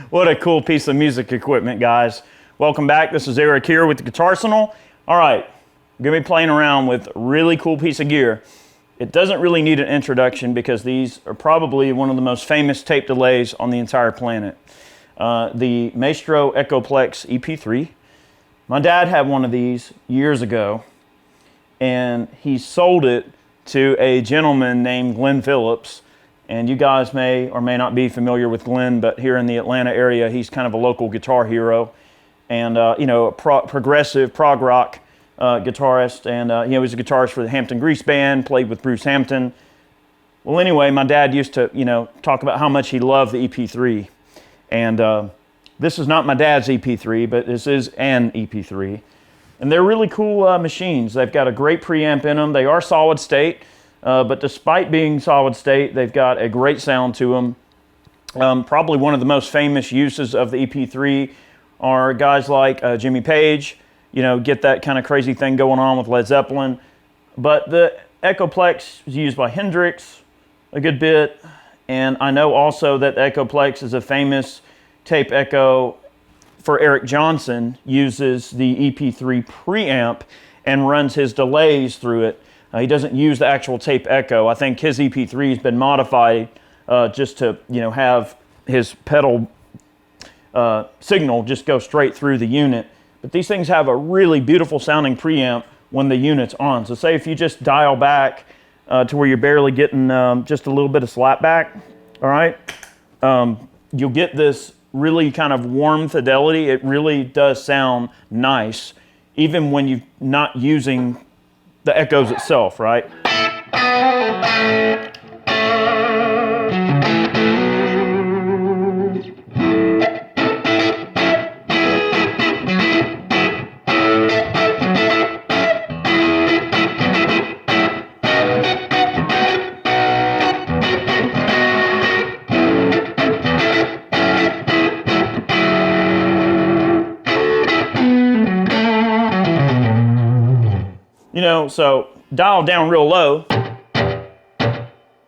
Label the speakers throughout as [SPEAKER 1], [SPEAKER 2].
[SPEAKER 1] What a cool piece of music equipment, guys. Welcome back. This is Eric here with the Guitarsenal. All right, I'm going to be playing around with a really cool piece of gear. It doesn't really need an introduction because these are probably one of the most famous tape delays on the entire planet. The Maestro Echoplex EP-3. My dad had one of these years ago, and he sold it to a gentleman named Glenn Phillips. And you guys may or may not be familiar with Glenn, but here in the Atlanta area, he's kind of a local guitar hero, and you know, a progressive prog rock guitarist. And he was a guitarist for the Hampton Grease Band, played with Bruce Hampton. Well, anyway, my dad used to, talk about how much he loved the EP-3, and this is not my dad's EP-3, but this is an EP-3, and they're really cool machines. They've got a great preamp in them. They are solid state. But despite being solid state, they've got a great sound to them. Probably one of the most famous uses of the EP-3 are guys like Jimmy Page, get that kind of crazy thing going on with Led Zeppelin. But the Echoplex is used by Hendrix a good bit, and I know also that the Echoplex is a famous tape echo for Eric Johnson, uses the EP-3 preamp and runs his delays through it. He doesn't use the actual tape echo. I think his EP-3 has been modified just to, have his pedal signal just go straight through the unit. But these things have a really beautiful sounding preamp when the unit's on. So say if you just dial back to where you're barely getting just a little bit of slap back, all right, you'll get this really kind of warm fidelity. It really does sound nice, even when you're not using the echoes itself, right? So dial down real low,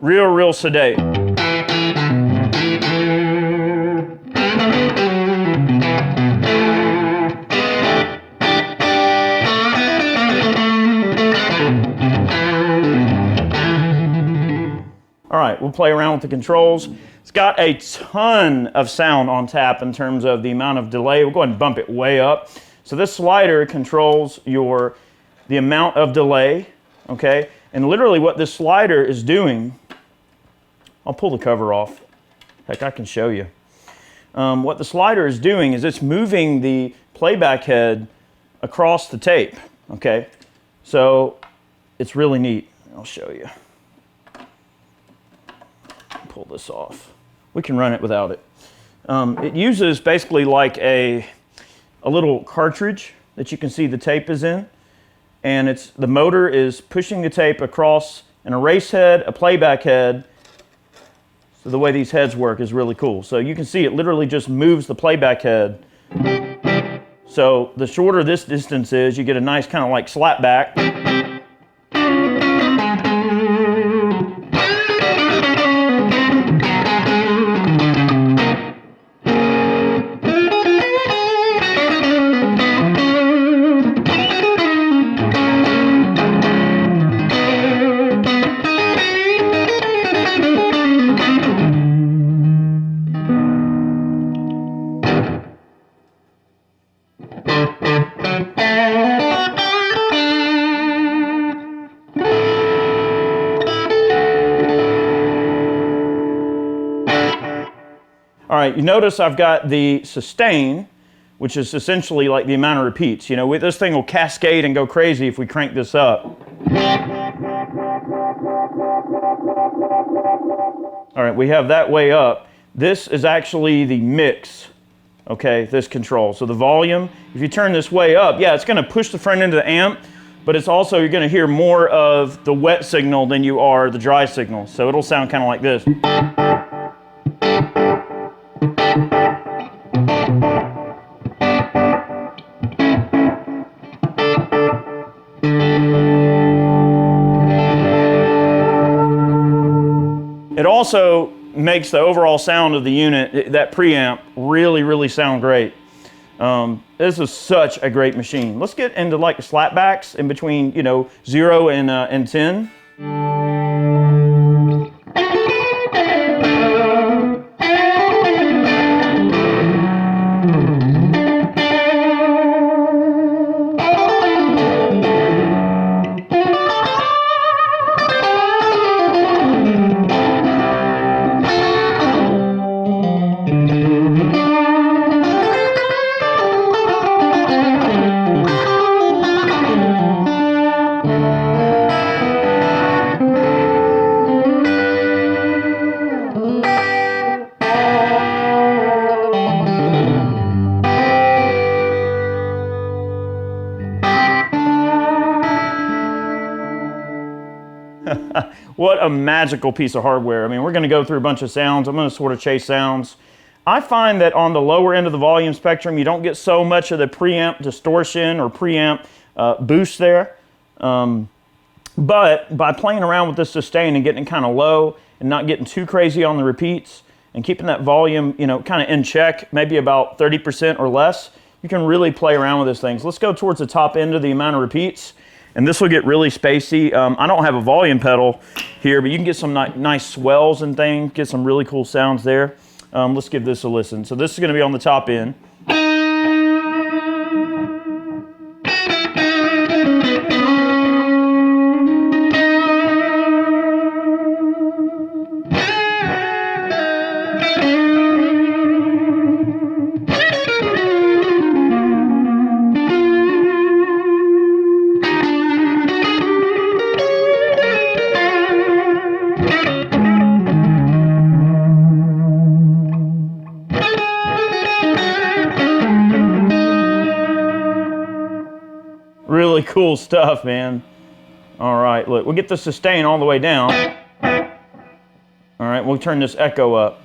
[SPEAKER 1] real sedate. right, we'll play around with the controls. It's got a ton of sound on tap in terms of the amount of delay. We'll go ahead and bump it way up. So this slider controls the amount of delay, okay? And literally what this slider is doing, I'll pull the cover off. Heck, I can show you. What the slider is doing is it's moving the playback head across the tape, okay? So it's really neat. I'll show you. Pull this off. We can run it without it. It uses basically like a little cartridge that you can see the tape is in, and the motor is pushing the tape across an erase head, a playback head. So the way these heads work is really cool. So you can see it literally just moves the playback head. So the shorter this distance is, you get a nice kind of like slap back. All right, you notice I've got the sustain, which is essentially like the amount of repeats. You know, this thing will cascade and go crazy if we crank this up. All right, we have that way up. This is actually the mix, okay, this control. So the volume, if you turn this way up, yeah, it's gonna push the front end of the amp, but it's also, you're gonna hear more of the wet signal than you are the dry signal. So it'll sound kind of like this. It also makes the overall sound of the unit, that preamp, really, really sound great. This is such a great machine. Let's get into like the slapbacks in between, you know, 0 and 10. What a magical piece of hardware. I mean, we're going to go through a bunch of sounds. I'm going to sort of chase sounds. I find that on the lower end of the volume spectrum, you don't get so much of the preamp distortion or preamp boost there. But by playing around with the sustain and getting it kind of low and not getting too crazy on the repeats and keeping that volume, you know, kind of in check, maybe about 30% or less, you can really play around with these things. Let's go towards the top end of the amount of repeats. And this will get really spacey. I don't have a volume pedal here, but you can get some nice swells and things, get some really cool sounds there. Let's give this a listen. So this is gonna be on the top end. Really cool stuff, man. All right, look, we'll get the sustain all the way down. All right, we'll turn this echo up.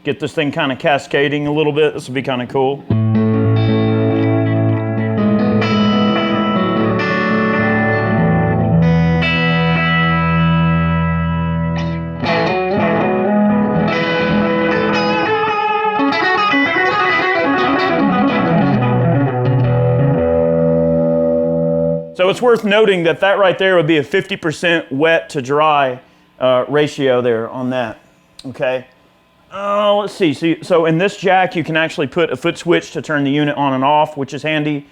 [SPEAKER 1] Get this thing kind of cascading a little bit. This will be kind of cool. So it's worth noting that that right there would be a 50% wet to dry ratio there on that. Okay. Let's see. So in this jack, you can actually put a foot switch to turn the unit on and off, which is handy.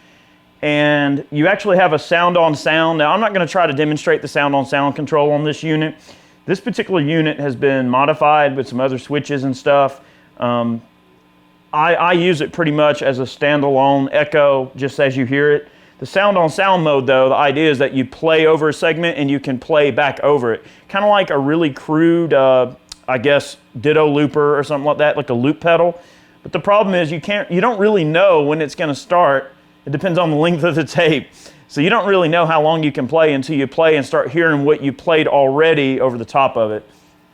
[SPEAKER 1] And you actually have a sound on sound. Now, I'm not going to try to demonstrate the sound on sound control on this unit. This particular unit has been modified with some other switches and stuff. I use it pretty much as a standalone echo, just as you hear it. The sound on sound mode, though, the idea is that you play over a segment and you can play back over it. Kind of like a really crude, I guess, ditto looper or something like that, like a loop pedal. But the problem is you don't really know when it's going to start. It depends on the length of the tape. So you don't really know how long you can play until you play and start hearing what you played already over the top of it.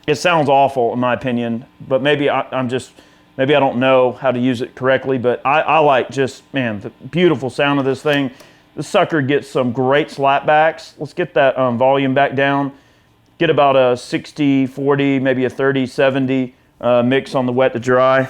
[SPEAKER 1] It sounds awful in my opinion, but maybe I don't know how to use it correctly, but I like just, man, the beautiful sound of this thing. This sucker gets some great slapbacks. Let's get that volume back down. Get about a 60-40, maybe a 30-70 mix on the wet to dry.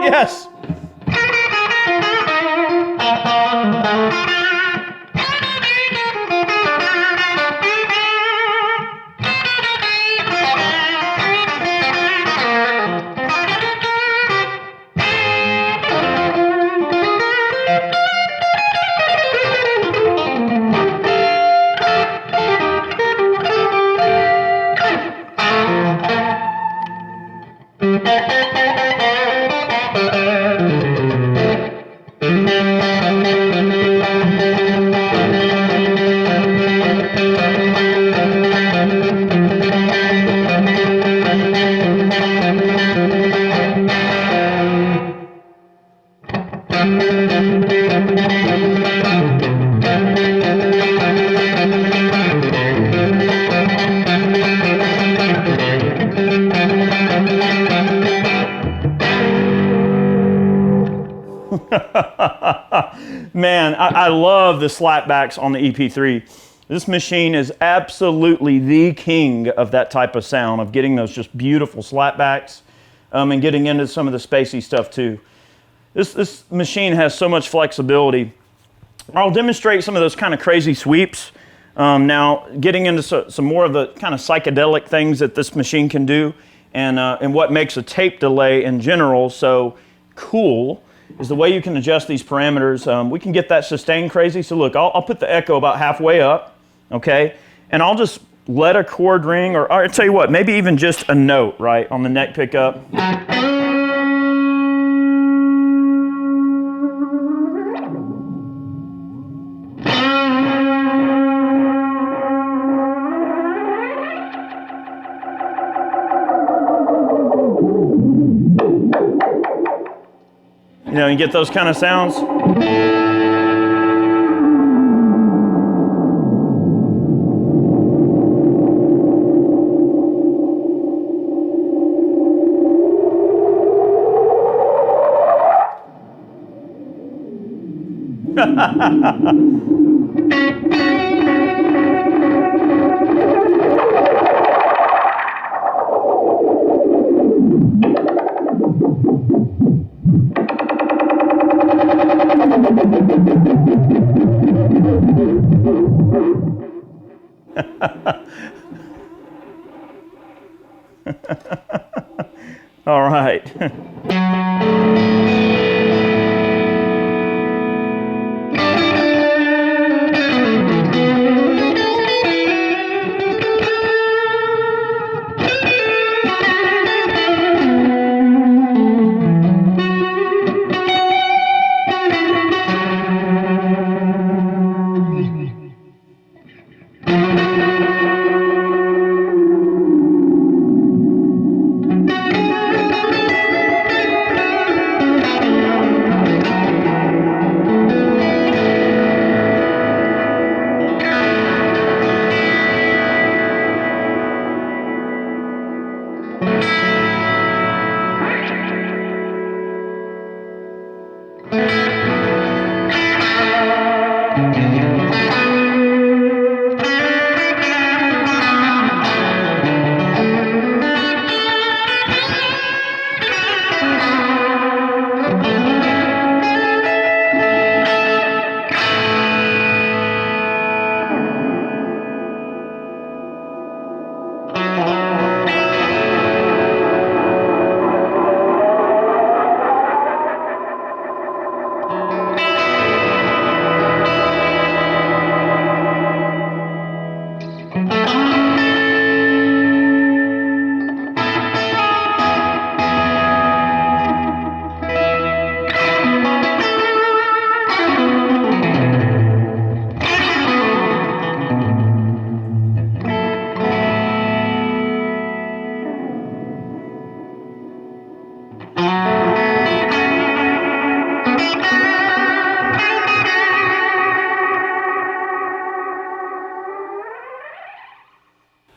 [SPEAKER 1] Yes. Man, I love the slapbacks on the EP-3. This machine is absolutely the king of that type of sound, of getting those just beautiful slapbacks and getting into some of the spacey stuff too. This machine has so much flexibility. I'll demonstrate some of those kind of crazy sweeps. Now, getting into some more of the kind of psychedelic things that this machine can do and what makes a tape delay in general so cool is the way you can adjust these parameters. We can get that sustain crazy. So look, I'll put the echo about halfway up, okay? And I'll just let a chord ring, or I'll tell you what, maybe even just a note, right, on the neck pickup. You know, you get those kind of sounds. All right.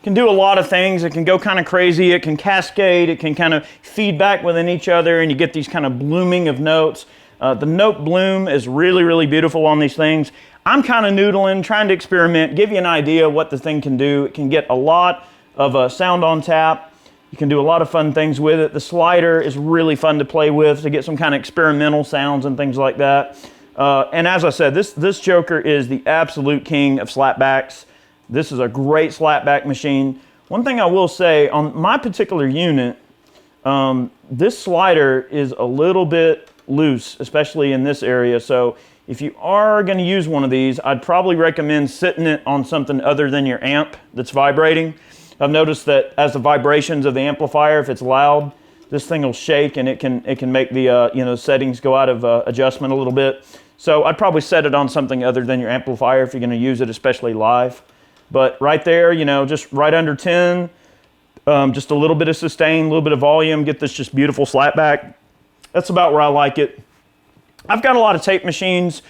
[SPEAKER 1] can do a lot of things. It can go kind of crazy. It can cascade. It can kind of feed back within each other, and you get these kind of blooming of notes. The note bloom is really, really beautiful on these things. I'm kind of noodling, trying to experiment, give you an idea of what the thing can do. It can get a lot of sound on tap. You can do a lot of fun things with it. The slider is really fun to play with to get some kind of experimental sounds and things like that. And as I said, this Joker is the absolute king of slapbacks. This is a great slapback machine. One thing I will say, on my particular unit, this slider is a little bit loose, especially in this area. So if you are going to use one of these, I'd probably recommend sitting it on something other than your amp that's vibrating. I've noticed that as the vibrations of the amplifier, if it's loud, this thing will shake and it can make the settings go out of adjustment a little bit. So I'd probably set it on something other than your amplifier if you're going to use it, especially live. But right there, just right under 10, just a little bit of sustain, a little bit of volume, get this just beautiful slapback. That's about where I like it. I've got a lot of tape machines,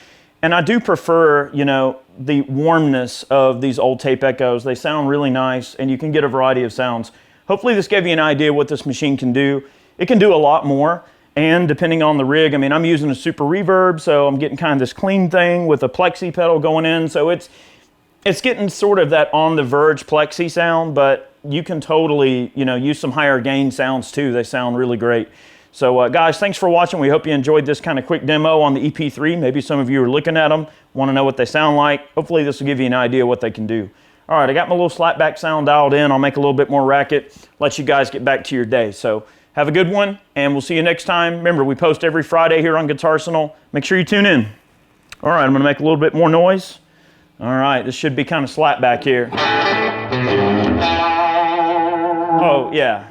[SPEAKER 1] and I do prefer, the warmness of these old tape echoes. They sound really nice, and you can get a variety of sounds. Hopefully this gave you an idea what this machine can do. It can do a lot more, and depending on the rig, I'm using a super reverb, so I'm getting kind of this clean thing with a plexi pedal going in, so it's getting sort of that on the verge plexi sound, but you can totally, use some higher gain sounds too. They sound really great. So guys, thanks for watching. We hope you enjoyed this kind of quick demo on the EP-3. Maybe some of you are looking at them, want to know what they sound like. Hopefully this will give you an idea what they can do. All right, I got my little slapback sound dialed in. I'll make a little bit more racket, let you guys get back to your day. So have a good one, and we'll see you next time. Remember, we post every Friday here on Guitarsenal. Make sure you tune in. All right, I'm going to make a little bit more noise. All right, this should be kind of slap back here. Oh, yeah.